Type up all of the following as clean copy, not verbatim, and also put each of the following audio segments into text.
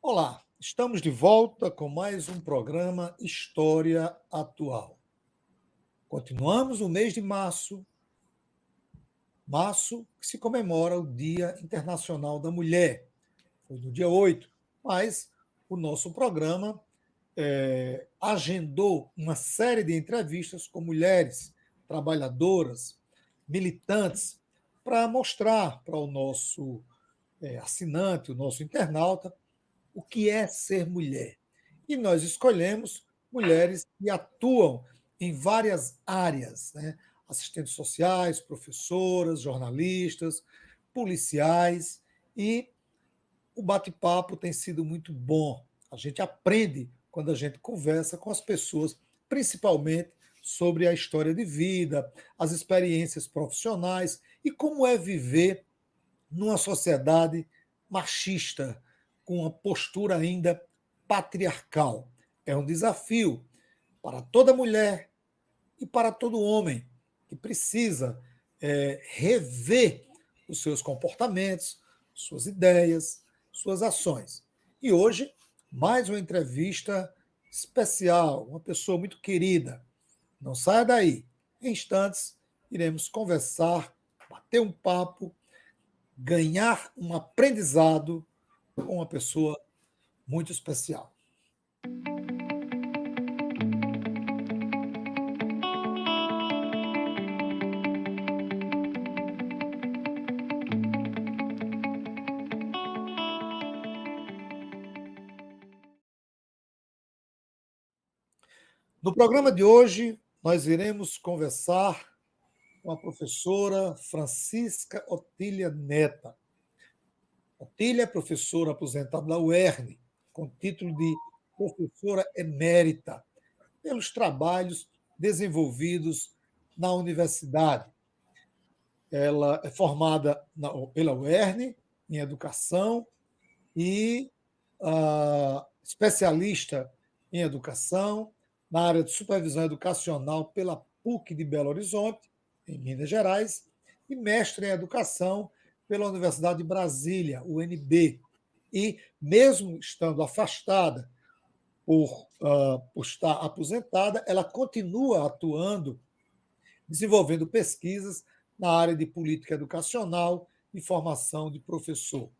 Olá, estamos de volta com mais um programa História Atual. Continuamos o mês de março que se comemora o Dia Internacional da Mulher. Foi no dia 8, mas o nosso programa agendou uma série de entrevistas com mulheres trabalhadoras, militantes, para mostrar para o nosso assinante, o nosso internauta, o que é ser mulher. E nós escolhemos mulheres que atuam em várias áreas, né? Assistentes sociais, professoras, jornalistas, policiais, e o bate-papo tem sido muito bom. A gente aprende quando a gente conversa com as pessoas, principalmente sobre a história de vida, as experiências profissionais e como é viver numa sociedade machista, com uma postura ainda patriarcal. É um desafio para toda mulher e para todo homem que precisa rever os seus comportamentos, suas ideias, suas ações. E hoje, mais uma entrevista especial, uma pessoa muito querida. Não saia daí. Em instantes, iremos conversar, bater um papo, ganhar um aprendizado com uma pessoa muito especial. No programa de hoje, nós iremos conversar com a professora Francisca Otília Neta. Otília é professora aposentada da UERN, com título de professora emérita, pelos trabalhos desenvolvidos na universidade. Ela é formada pela UERN em educação e especialista em educação na área de supervisão educacional pela PUC de Belo Horizonte, em Minas Gerais, e mestre em educação pela Universidade de Brasília, UNB. E, mesmo estando afastada por estar aposentada, ela continua atuando, desenvolvendo pesquisas na área de política educacional e formação de professor.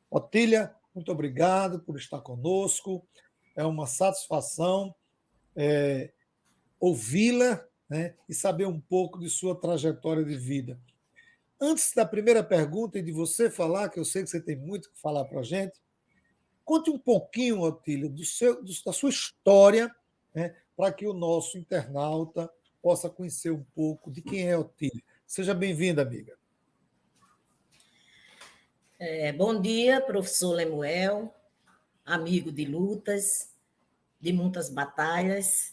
Otília, muito obrigado por estar conosco. É uma satisfação ouvi-la, né, e saber um pouco de sua trajetória de vida. Antes da primeira pergunta e de você falar, que eu sei que você tem muito que falar para a gente, conte um pouquinho, Otília, da sua história, né, para que o nosso internauta possa conhecer um pouco de quem é Otília. Seja bem-vinda, amiga. Bom dia, professor Lemuel, amigo de lutas, de muitas batalhas.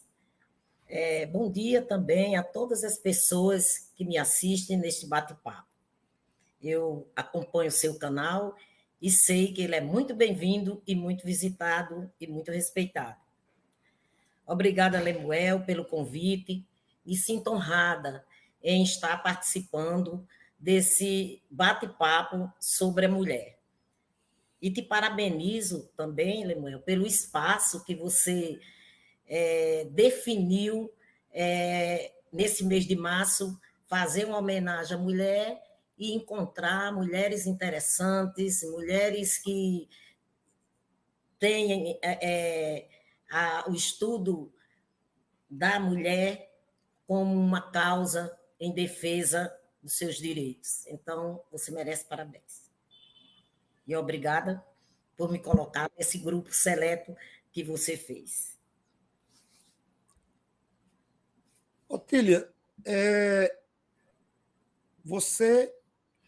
Bom dia também a todas as pessoas que me assistem neste bate-papo. Eu acompanho o seu canal e sei que ele é muito bem-vindo e muito visitado e muito respeitado. Obrigada, Lemuel, pelo convite. Me sinto honrada em estar participando desse bate-papo sobre a mulher. E te parabenizo também, Lemuel, pelo espaço que você definiu nesse mês de março, fazer uma homenagem à mulher e encontrar mulheres interessantes, mulheres que têm o estudo da mulher como uma causa em defesa dos seus direitos. Então, você merece parabéns. E obrigada por me colocar nesse grupo seleto que você fez. Otília, você,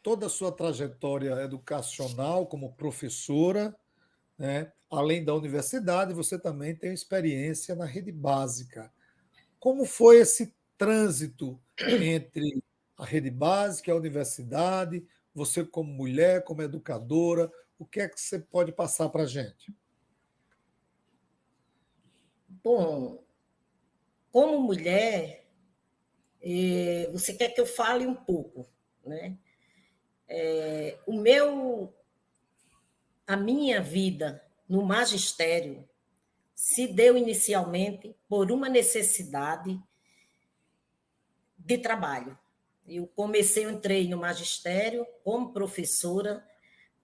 toda a sua trajetória educacional como professora, né, além da universidade, você também tem experiência na rede básica. Como foi esse trânsito entre a rede básica e a universidade? Você, como mulher, como educadora, o que é que você pode passar para a gente? Bom, como mulher, você quer que eu fale um pouco, né? A minha vida no magistério se deu inicialmente por uma necessidade de trabalho. Eu entrei no magistério como professora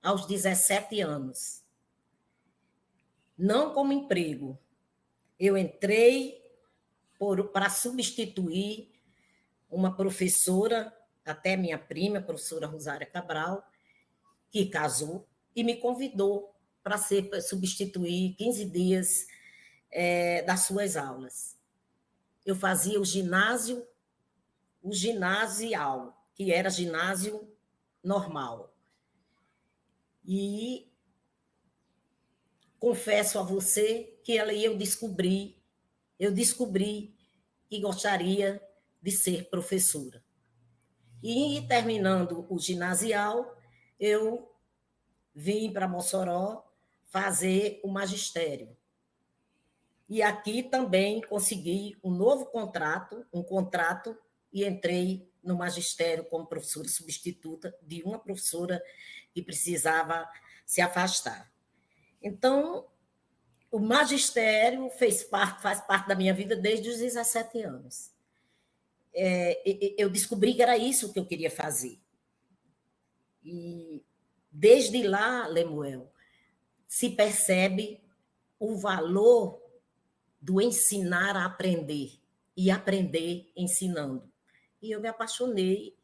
aos 17 anos. Não como emprego. Eu entrei para substituir uma professora, até minha prima, a professora Rosária Cabral, que casou e me convidou para substituir 15 dias das suas aulas. Eu fazia o ginasial, que era ginásio normal. E confesso a você que ali eu descobri que gostaria de ser professora. E, terminando o ginasial, eu vim para Mossoró fazer o magistério. E aqui também consegui um novo contrato, e entrei no magistério como professora substituta de uma professora que precisava se afastar. Então, o magistério faz parte da minha vida desde os 17 anos. Eu descobri que era isso que eu queria fazer. E desde lá, Lemuel, se percebe o valor do ensinar a aprender e aprender ensinando. E eu me apaixonei.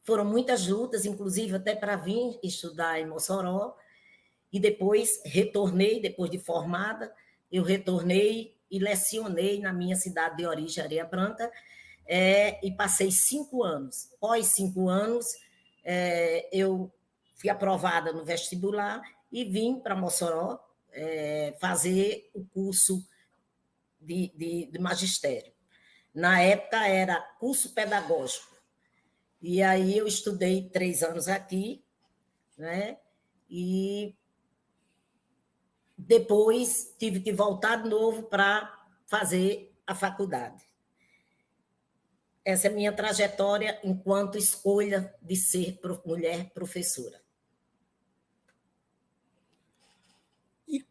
Foram muitas lutas, inclusive até para vir estudar em Mossoró, e depois retornei, depois de formada, eu retornei e lecionei na minha cidade de origem, Areia Branca, e passei 5 anos. Após 5 anos, eu fui aprovada no vestibular e vim para Mossoró fazer o curso de magistério. Na época era curso pedagógico. E aí eu estudei 3 anos aqui, né? E depois tive que voltar de novo para fazer a faculdade. Essa é a minha trajetória enquanto escolha de ser mulher professora. E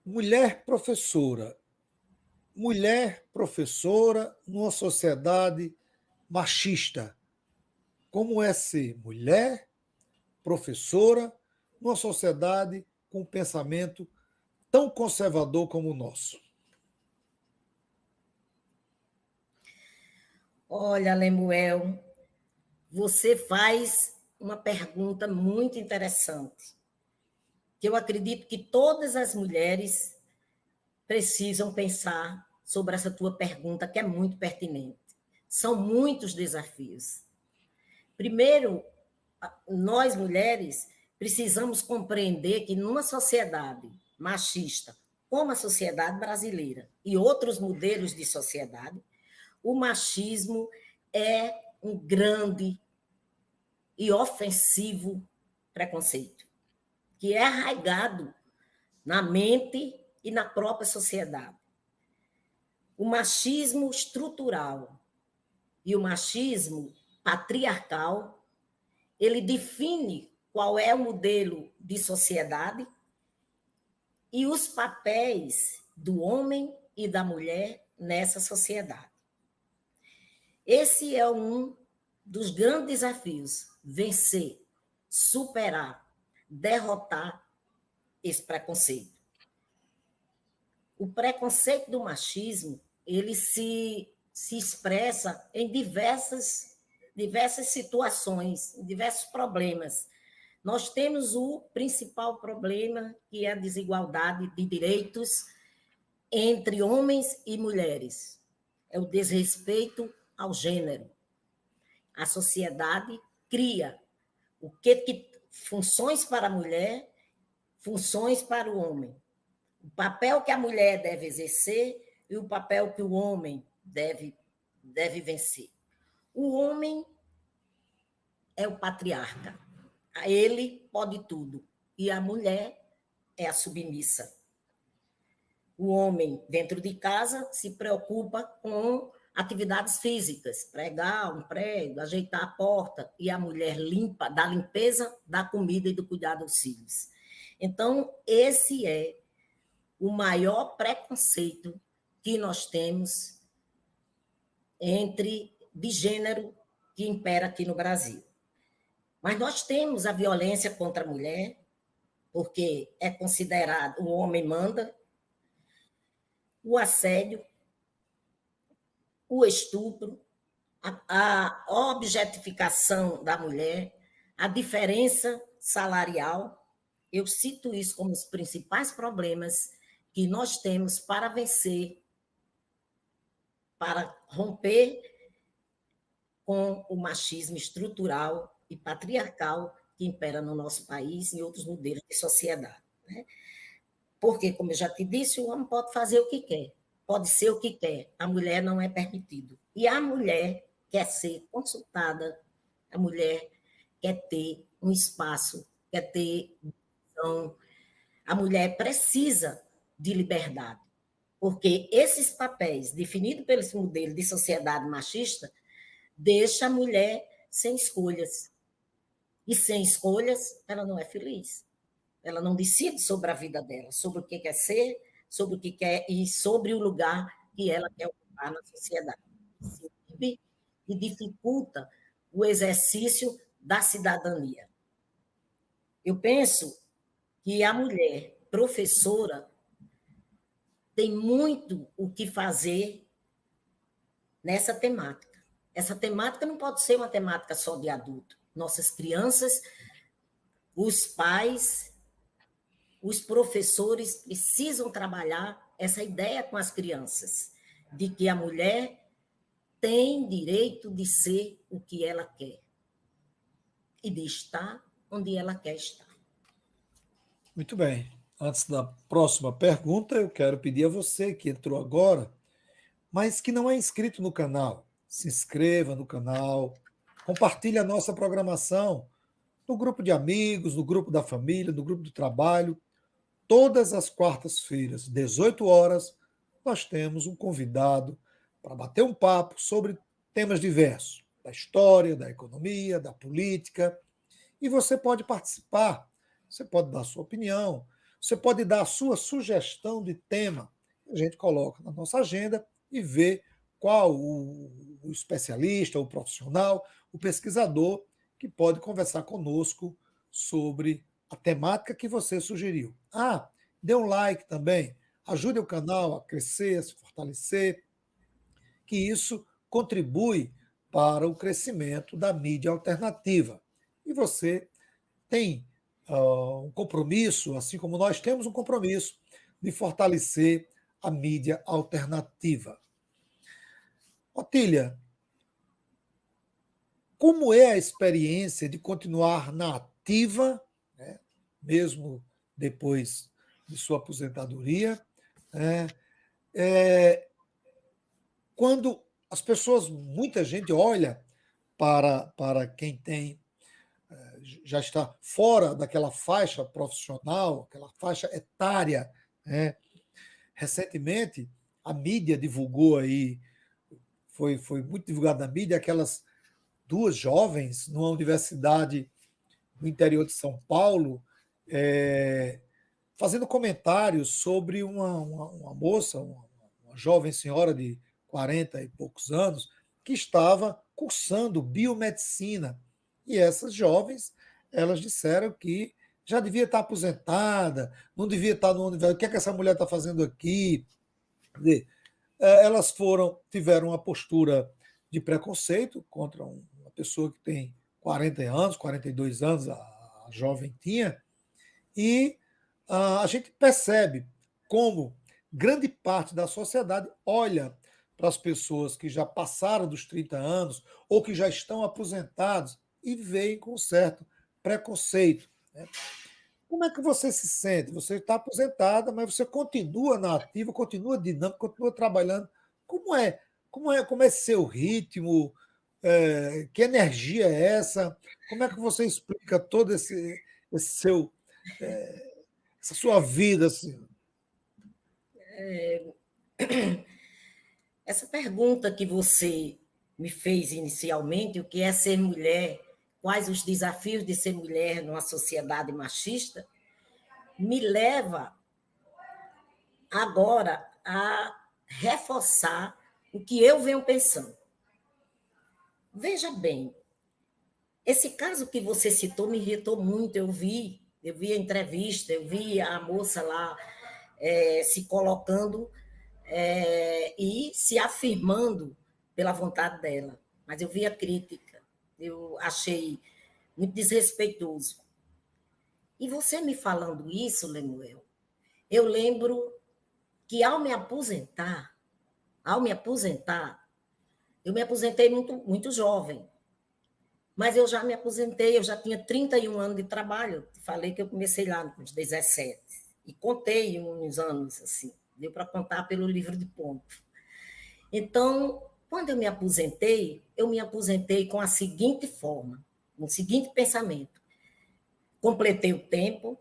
mulher professora numa sociedade machista. Como é ser mulher professora numa sociedade com um pensamento tão conservador como o nosso? Olha, Lemuel, você faz uma pergunta muito interessante, que eu acredito que todas as mulheres precisam pensar sobre essa tua pergunta, que é muito pertinente. São muitos desafios. Primeiro, nós mulheres precisamos compreender que numa sociedade machista, como a sociedade brasileira e outros modelos de sociedade, o machismo é um grande e ofensivo preconceito, que é arraigado na mente e na própria sociedade. O machismo estrutural e o machismo patriarcal, ele define qual é o modelo de sociedade e os papéis do homem e da mulher nessa sociedade. Esse é um dos grandes desafios, vencer, superar, derrotar esse preconceito. O preconceito do machismo, ele se expressa em diversas situações, em diversos problemas. Nós temos o principal problema, que é a desigualdade de direitos entre homens e mulheres. É o desrespeito ao gênero. A sociedade cria funções para a mulher, funções para o homem. O papel que a mulher deve exercer e o papel que o homem deve vencer. O homem é o patriarca. Ele pode tudo. E a mulher é a submissa. O homem, dentro de casa, se preocupa com atividades físicas, pregar um prego, ajeitar a porta, e a mulher limpa, da limpeza, da comida e do cuidado dos filhos. Então, esse é o maior preconceito que nós temos de gênero que impera aqui no Brasil. Mas nós temos a violência contra a mulher, porque é considerado o homem manda, o assédio, o estupro, a objetificação da mulher, a diferença salarial. Eu cito isso como os principais problemas que nós temos para vencer, para romper com o machismo estrutural e patriarcal que impera no nosso país e em outros modelos de sociedade. Né? Porque, como eu já te disse, o homem pode fazer o que quer, pode ser o que quer, a mulher não é permitido. E a mulher quer ser consultada, a mulher quer ter um espaço, quer ter visão, a mulher precisa de liberdade, porque esses papéis definidos pelo esse modelo de sociedade machista deixa a mulher sem escolhas. E sem escolhas, ela não é feliz. Ela não decide sobre a vida dela, sobre o que quer ser, sobre o que quer e sobre o lugar que ela quer ocupar na sociedade. E dificulta o exercício da cidadania. Eu penso que a mulher professora tem muito o que fazer nessa temática. Essa temática não pode ser uma temática só de adulto. Nossas crianças, os pais, os professores precisam trabalhar essa ideia com as crianças, de que a mulher tem direito de ser o que ela quer e de estar onde ela quer estar. Muito bem. Antes da próxima pergunta, eu quero pedir a você que entrou agora, mas que não é inscrito no canal, se inscreva no canal, compartilhe a nossa programação no grupo de amigos, no grupo da família, no grupo do trabalho. Todas as quartas-feiras, 18 horas, nós temos um convidado para bater um papo sobre temas diversos, da história, da economia, da política. E você pode participar, você pode dar a sua opinião, você pode dar a sua sugestão de tema. A gente coloca na nossa agenda e vê qual o especialista, o profissional, o pesquisador que pode conversar conosco sobre a temática que você sugeriu. Dê um like também, ajude o canal a crescer, a se fortalecer, que isso contribui para o crescimento da mídia alternativa. E você tem um compromisso, assim como nós temos um compromisso, de fortalecer a mídia alternativa. Otília, como é a experiência de continuar na ativa, né, mesmo depois de sua aposentadoria, né, quando as pessoas, muita gente olha para quem tem já está fora daquela faixa profissional, aquela faixa etária, né? Recentemente, a mídia divulgou aí, foi muito divulgado na mídia, aquelas duas jovens numa universidade no interior de São Paulo, fazendo comentários sobre uma moça, uma jovem senhora de 40 e poucos anos, que estava cursando biomedicina. E essas jovens, elas disseram que já devia estar aposentada, não devia estar no universidade. O que é que essa mulher está fazendo aqui? Quer dizer, elas tiveram uma postura de preconceito contra uma pessoa que tem 40 anos, 42 anos, a jovem tinha, e a gente percebe como grande parte da sociedade olha para as pessoas que já passaram dos 30 anos ou que já estão aposentados e veem com certo preconceito. Né? Como é que você se sente? Você está aposentada, mas você continua na ativa, continua dinâmica, continua trabalhando. Como é? Como é seu ritmo? Que energia é essa? Como é que você explica todo esse seu, essa sua vida assim? Essa pergunta que você me fez inicialmente, o que é ser mulher, quais os desafios de ser mulher numa sociedade machista, me leva agora a reforçar o que eu venho pensando. Veja bem, esse caso que você citou me irritou muito. Eu vi a entrevista, eu vi a moça lá se colocando e se afirmando pela vontade dela. Mas eu vi a crítica, eu achei muito desrespeitoso. E você me falando isso, Lemuel, eu lembro que ao me aposentar, eu me aposentei muito, muito jovem. Mas eu já me aposentei, eu já tinha 31 anos de trabalho. Falei que eu comecei lá com 17. E contei uns anos, assim. Deu para contar pelo livro de ponto. Então, quando eu me aposentei com a seguinte forma, com o seguinte pensamento. Completei o tempo,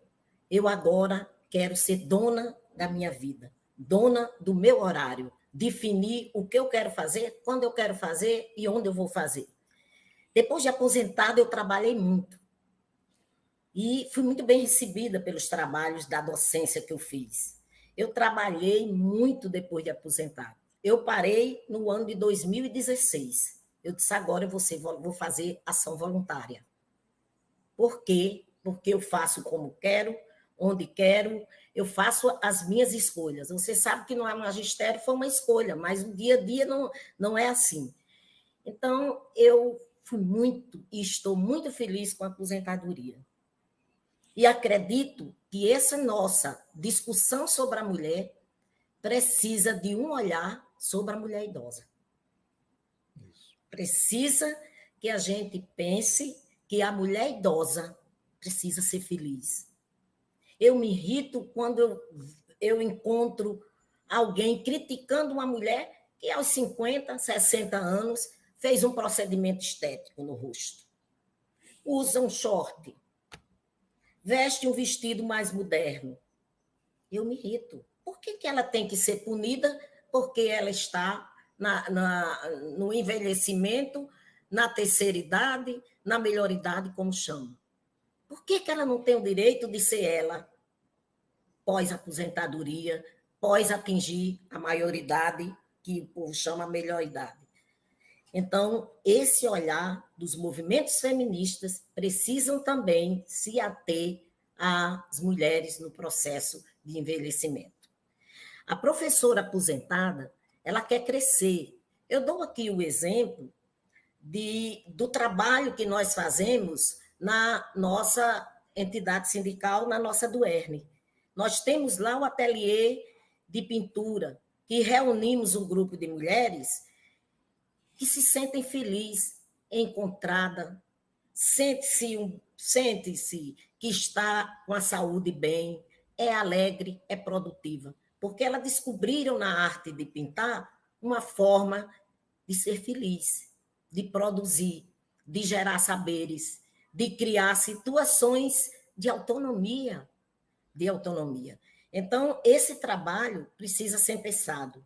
eu agora quero ser dona da minha vida, dona do meu horário, definir o que eu quero fazer, quando eu quero fazer e onde eu vou fazer. Depois de aposentada, eu trabalhei muito. E fui muito bem recebida pelos trabalhos da docência que eu fiz. Eu trabalhei muito depois de aposentada. Eu parei no ano de 2016. Eu disse, agora eu vou fazer ação voluntária. Por quê? Porque eu faço como quero, onde quero, eu faço as minhas escolhas. Você sabe que não é magistério, foi uma escolha, mas o dia a dia não é assim. Então, eu fui muito e estou muito feliz com a aposentadoria. E acredito que essa nossa discussão sobre a mulher precisa de um olhar sobre a mulher idosa. Precisa que a gente pense que a mulher idosa precisa ser feliz. Eu me irrito quando eu encontro alguém criticando uma mulher que aos 50, 60 anos fez um procedimento estético no rosto. Usa um short, veste um vestido mais moderno. Eu me irrito. Por que ela tem que ser punida? Porque ela está no envelhecimento, na terceira idade, na melhor idade, como chama. Por que ela não tem o direito de ser ela, pós-aposentadoria, pós atingir a maioridade, que o povo chama a melhor idade? Então, esse olhar dos movimentos feministas precisam também se ater às mulheres no processo de envelhecimento. A professora aposentada, ela quer crescer. Eu dou aqui o exemplo do trabalho que nós fazemos na nossa entidade sindical, na nossa Duerne. Nós temos lá o ateliê de pintura, que reunimos um grupo de mulheres que se sentem felizes, encontrada, sente-se que está com a saúde bem, é alegre, é produtiva, porque elas descobriram na arte de pintar uma forma de ser feliz, de produzir, de gerar saberes, de criar situações de autonomia, Então, esse trabalho precisa ser pensado.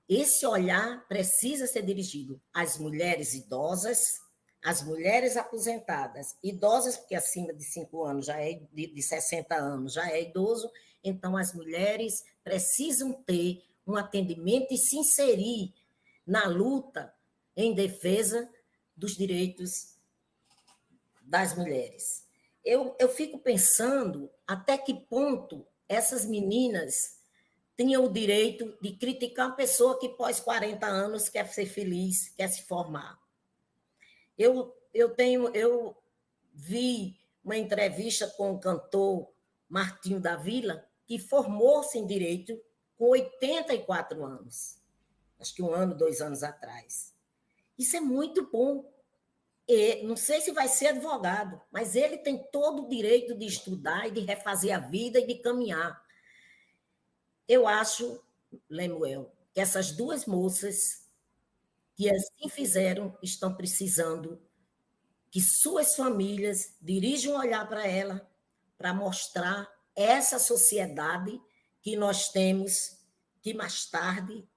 Esse olhar precisa ser dirigido às mulheres idosas, às mulheres aposentadas, idosas, porque acima de 5 anos, de 60 anos, já é idoso, então as mulheres precisam ter um atendimento e se inserir na luta em defesa dos direitos das mulheres. Eu fico pensando até que ponto essas meninas tinham o direito de criticar uma pessoa que, pós 40 anos, quer ser feliz, quer se formar. Eu vi uma entrevista com o cantor Martinho da Vila, que formou-se em Direito com 84 anos. Acho que 1 ano, 2 anos atrás. Isso é muito bom. E não sei se vai ser advogado, mas ele tem todo o direito de estudar e de refazer a vida e de caminhar. Eu acho, Lemuel, que essas duas moças que assim fizeram estão precisando que suas famílias dirijam um olhar para ela, para mostrar essa sociedade que nós temos, que mais tarde,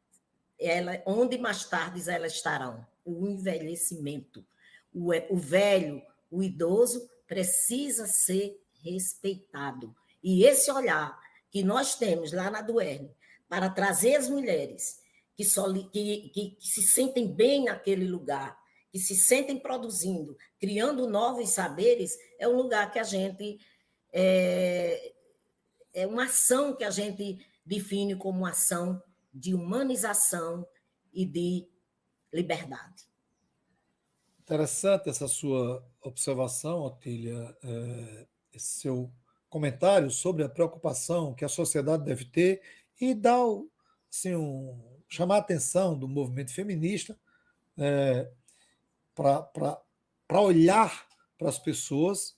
onde mais tarde elas estarão. O envelhecimento. O velho, o idoso, precisa ser respeitado. E esse olhar que nós temos lá na Duerne para trazer as mulheres que se sentem bem naquele lugar, que se sentem produzindo, criando novos saberes, é um lugar que a gente é uma ação que a gente define como uma ação de humanização e de liberdade. Interessante essa sua observação, Otília, esse seu comentário sobre a preocupação que a sociedade deve ter e dar assim, chamar a atenção do movimento feminista para olhar para as pessoas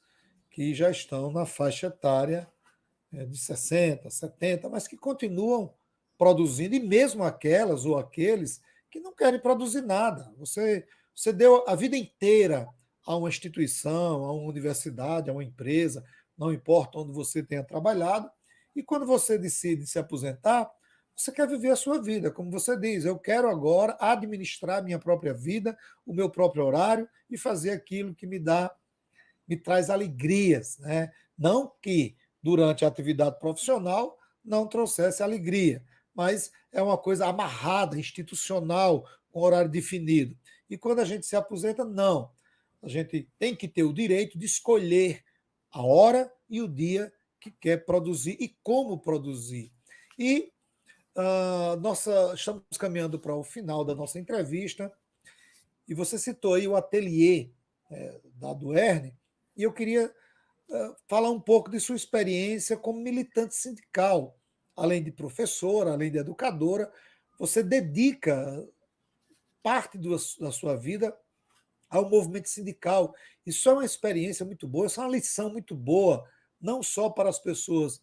que já estão na faixa etária de 60, 70, mas que continuam produzindo, e mesmo aquelas ou aqueles que não querem produzir nada. Você deu a vida inteira a uma instituição, a uma universidade, a uma empresa, não importa onde você tenha trabalhado, e quando você decide se aposentar, você quer viver a sua vida, como você diz, eu quero agora administrar minha própria vida, o meu próprio horário e fazer aquilo que me traz alegrias, né? Não que durante a atividade profissional não trouxesse alegria, mas é uma coisa amarrada, institucional, com horário definido. E quando a gente se aposenta, não. A gente tem que ter o direito de escolher a hora e o dia que quer produzir e como produzir. E estamos caminhando para o final da nossa entrevista, e você citou aí o ateliê da Duerne, e eu queria falar um pouco de sua experiência como militante sindical. Além de professora, além de educadora, você dedica parte da sua vida ao movimento sindical. Isso é uma experiência muito boa, isso é uma lição muito boa, não só para as pessoas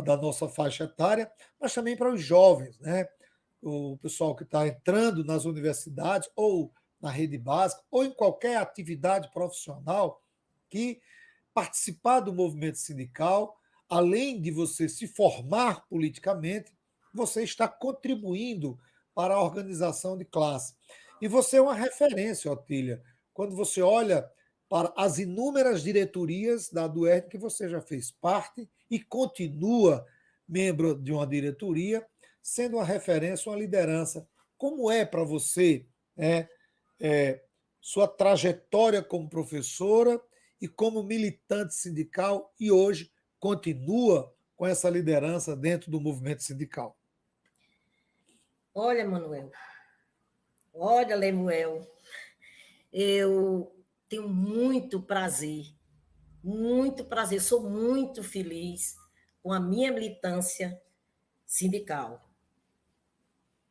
da nossa faixa etária, mas também para os jovens, né? O pessoal que está entrando nas universidades ou na rede básica ou em qualquer atividade profissional, que participar do movimento sindical, além de você se formar politicamente, você está contribuindo para a organização de classe. E você é uma referência, Otília, quando você olha para as inúmeras diretorias da Duerne que você já fez parte e continua membro de uma diretoria, sendo uma referência, uma liderança. Como é para você sua trajetória como professora e como militante sindical, e hoje continua com essa liderança dentro do movimento sindical? Olha, Manuel, olha, Lemuel, eu tenho muito prazer, sou muito feliz com a minha militância sindical.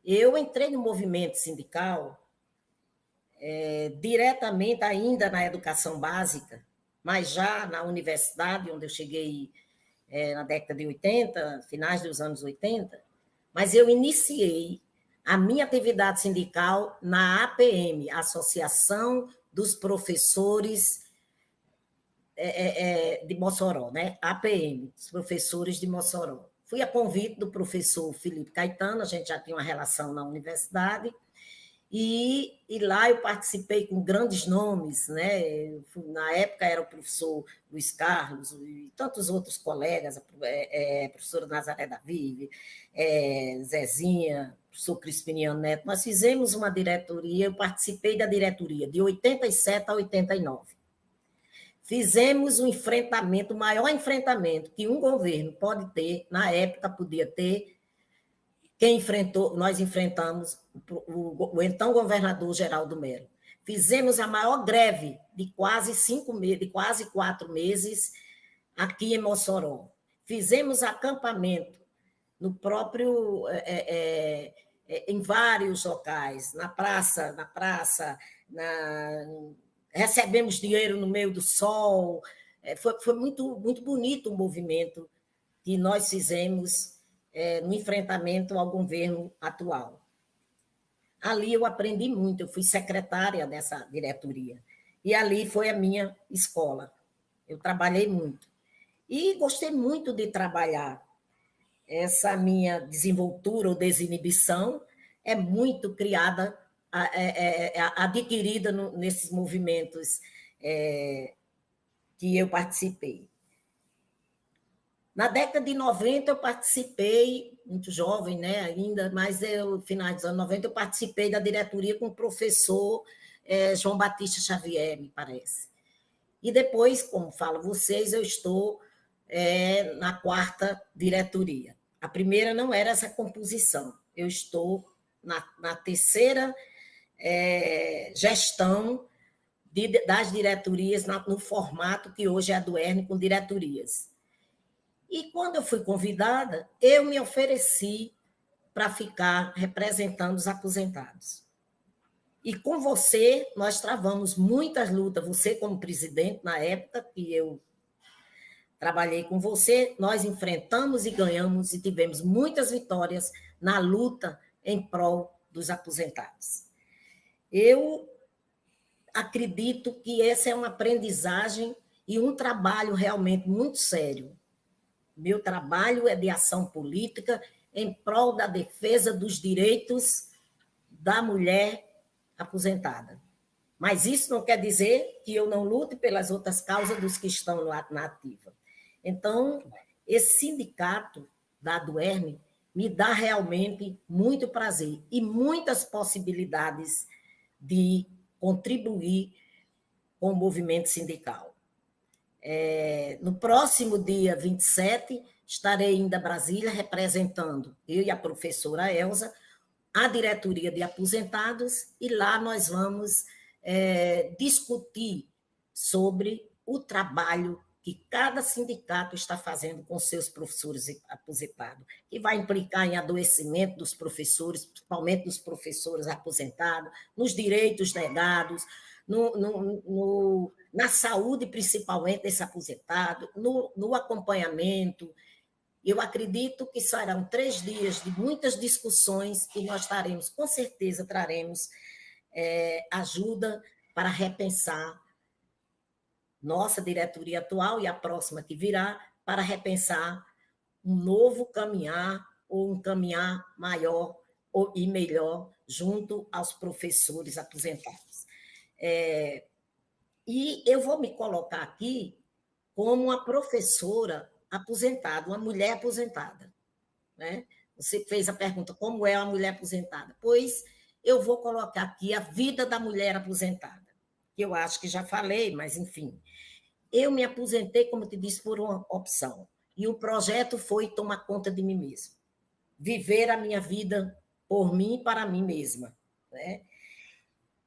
Eu entrei no movimento sindical diretamente ainda na educação básica, mas já na universidade, onde eu cheguei na década de 80, finais dos anos 80, mas eu iniciei a minha atividade sindical na APM, Associação dos Professores de Mossoró, né? APM, os professores de Mossoró. Fui a convite do professor Felipe Caetano, a gente já tinha uma relação na universidade, e lá eu participei com grandes nomes, né? Na época era o professor Luiz Carlos e tantos outros colegas, a professora Nazaré da Vive, Zezinha, professor Crispiniano Neto. Nós fizemos uma diretoria, eu participei da diretoria de 87 a 89. Fizemos um enfrentamento, o maior enfrentamento que um governo pode ter, na época podia ter. Nós enfrentamos o então governador Geraldo Mello. Fizemos a maior greve de quase 5 meses, de quase 4 meses aqui em Mossoró. Fizemos acampamento no próprio em vários locais, recebemos dinheiro no meio do sol. Foi muito, muito bonito o movimento que nós fizemos no enfrentamento ao governo atual. Ali eu aprendi muito, eu fui secretária dessa diretoria. E ali foi a minha escola. Eu trabalhei muito. E gostei muito de trabalhar. Essa minha desenvoltura ou desinibição é muito criada, adquirida nesses movimentos que eu participei. Na década de 90, eu participei, muito jovem, né, ainda, mas no final dos anos 90, eu participei da diretoria com o professor João Batista Xavier, me parece. E depois, como falo vocês, eu estou na quarta diretoria. A primeira não era essa composição, eu estou na terceira gestão das diretorias no formato que hoje é a do ERN, com diretorias. E quando eu fui convidada, eu me ofereci para ficar representando os aposentados. E com você, nós travamos muitas lutas, você como presidente, na época que eu trabalhei com você, nós enfrentamos e ganhamos e tivemos muitas vitórias na luta em prol dos aposentados. Eu acredito que essa é uma aprendizagem e um trabalho realmente muito sério. Meu trabalho é de ação política em prol da defesa dos direitos da mulher aposentada. Mas isso não quer dizer que eu não lute pelas outras causas dos que estão na ativa. Então, esse sindicato da ADUERN me dá realmente muito prazer e muitas possibilidades de contribuir com o movimento sindical. No próximo dia 27, estarei indo a Brasília representando, eu e a professora Elza, a diretoria de aposentados, e lá nós vamos discutir sobre o trabalho que cada sindicato está fazendo com seus professores aposentados, que vai implicar em adoecimento dos professores, principalmente dos professores aposentados, nos direitos negados, na saúde, principalmente, desse aposentado, no acompanhamento. Eu acredito que serão 3 dias de muitas discussões e nós estaremos, com certeza, traremos ajuda para repensar nossa diretoria atual e a próxima que virá, para repensar um novo caminhar ou um caminhar maior e melhor junto aos professores aposentados. E eu vou me colocar aqui como uma professora aposentada, uma mulher aposentada. Né? Você fez a pergunta, como é uma mulher aposentada? Pois eu vou colocar aqui a vida da mulher aposentada, que eu acho que já falei, mas enfim. Eu me aposentei, como te disse, por uma opção. E o projeto foi tomar conta de mim mesma. Viver a minha vida por mim e para mim mesma. Né?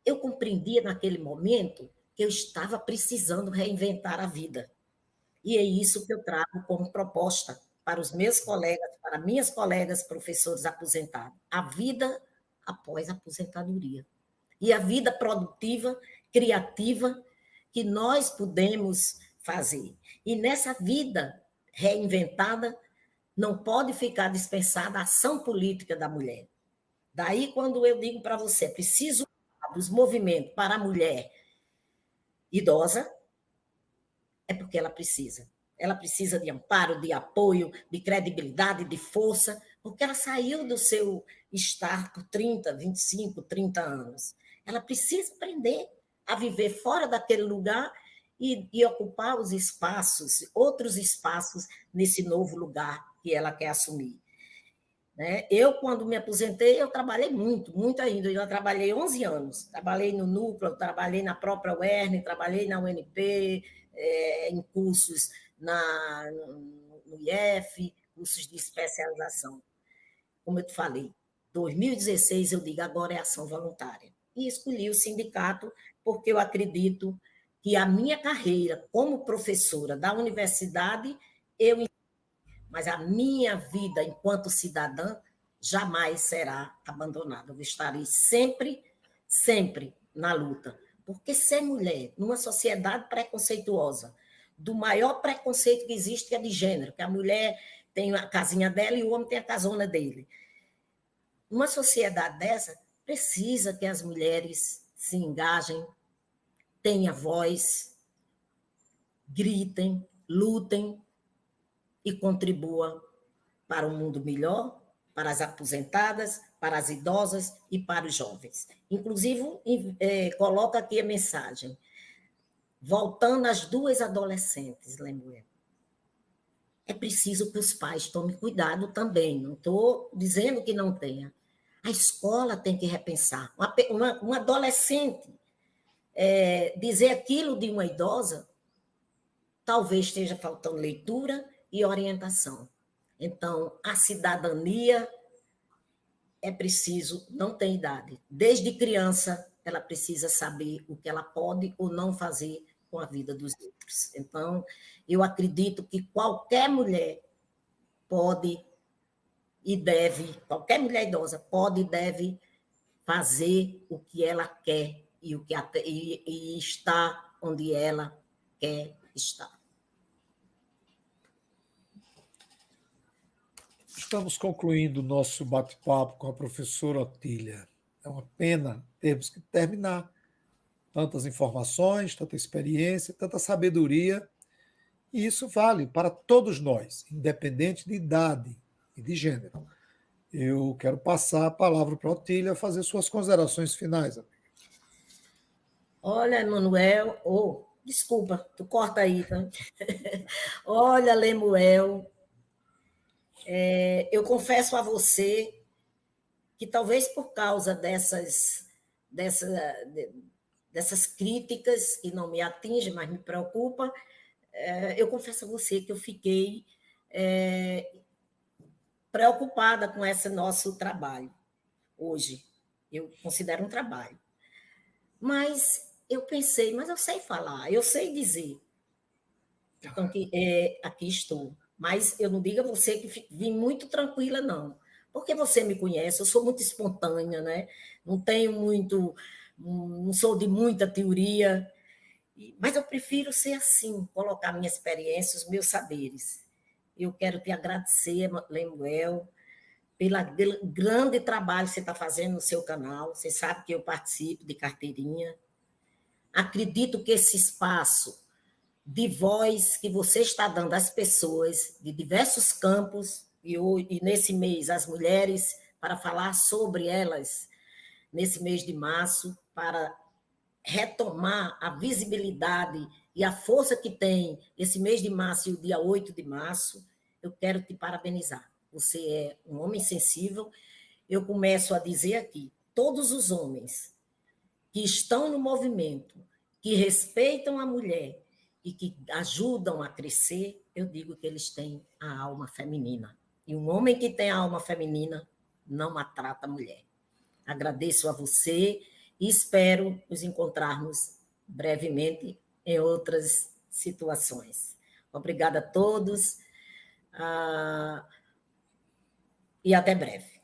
Eu compreendia naquele momento que eu estava precisando reinventar a vida. E é isso que eu trago como proposta para os meus colegas, para minhas colegas professores aposentados. A vida após a aposentadoria. E a vida produtiva, criativa, que nós podemos fazer. E nessa vida reinventada, não pode ficar dispensada a ação política da mulher. Daí, quando eu digo para você, preciso dos movimentos para a mulher idosa, é porque ela precisa. Ela precisa de amparo, de apoio, de credibilidade, de força, porque ela saiu do seu estar por 30, 25, 30 anos. Ela precisa aprender a viver fora daquele lugar e ocupar os espaços, outros espaços nesse novo lugar que ela quer assumir. Né? Eu, quando me aposentei, eu trabalhei muito, muito ainda. Eu trabalhei 11 anos. Trabalhei no núcleo, trabalhei na própria UERN, trabalhei na UNP, em cursos no IF, cursos de especialização. Como eu te falei, 2016 eu digo, agora é ação voluntária. E escolhi o sindicato porque eu acredito que a minha carreira como professora da universidade, mas a minha vida enquanto cidadã jamais será abandonada. Eu estarei sempre, sempre na luta. Porque ser mulher numa sociedade preconceituosa, do maior preconceito que existe, que é de gênero, que a mulher tem a casinha dela e o homem tem a casona dele. Uma sociedade dessa precisa que as mulheres se engajem, tenham voz, gritem, lutem e contribuam para um mundo melhor, para as aposentadas, para as idosas e para os jovens. Inclusive, coloca aqui a mensagem. Voltando às 2 adolescentes, Lemuel. é preciso que os pais tomem cuidado também. Não estou dizendo que não tenha. A escola tem que repensar. Uma adolescente dizer aquilo de uma idosa, talvez esteja faltando leitura e orientação. Então, a cidadania é preciso, não tem idade. Desde criança, ela precisa saber o que ela pode ou não fazer com a vida dos outros. Então, eu acredito que qualquer mulher pode e deve, qualquer mulher idosa pode e deve fazer o que ela quer e estar onde ela quer estar. Estamos concluindo o nosso bate-papo com a professora Otília. É uma pena termos que terminar. Tantas informações, tanta experiência, tanta sabedoria, e isso vale para todos nós, independente de idade e de gênero. Eu quero passar a palavra para a Otília fazer suas considerações finais. Olha, Emanuel, desculpa, tu corta aí, tá? Olha, Lemuel, eu confesso a você que talvez por causa dessas, dessas críticas que não me atingem, mas me preocupa, eu confesso a você que eu fiquei preocupada com esse nosso trabalho hoje. Eu considero um trabalho. Mas eu pensei, mas eu sei falar, eu sei dizer. Então, aqui estou. Mas eu não digo a você que vim muito tranquila, não. Porque você me conhece, eu sou muito espontânea, né? Não tenho muito, não sou de muita teoria, mas eu prefiro ser assim, colocar minha experiência, os meus saberes. Eu quero te agradecer, Lemuel, pelo grande trabalho que você está fazendo no seu canal. Você sabe que eu participo de carteirinha. Acredito que esse espaço de voz que você está dando às pessoas de diversos campos, e nesse mês as mulheres, para falar sobre elas, nesse mês de março, para retomar a visibilidade e a força que tem esse mês de março e o dia 8 de março, eu quero te parabenizar. Você é um homem sensível. Eu começo a dizer aqui, todos os homens que estão no movimento, que respeitam a mulher e que ajudam a crescer, eu digo que eles têm a alma feminina. E um homem que tem a alma feminina não maltrata a mulher. Agradeço a você e espero nos encontrarmos brevemente em outras situações. Obrigada a todos e até breve.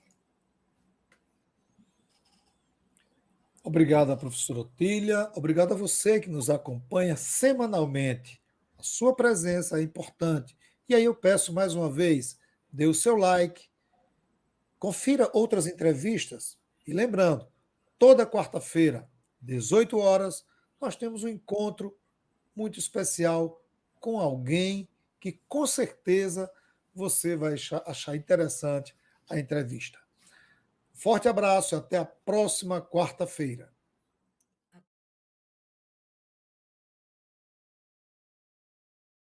Obrigado, professora Otília. Obrigado a você que nos acompanha semanalmente. A sua presença é importante. E aí eu peço mais uma vez, dê o seu like, confira outras entrevistas. E lembrando, toda quarta-feira, 18 horas, nós temos um encontro muito especial com alguém que com certeza você vai achar interessante a entrevista. Forte abraço e até a próxima quarta-feira.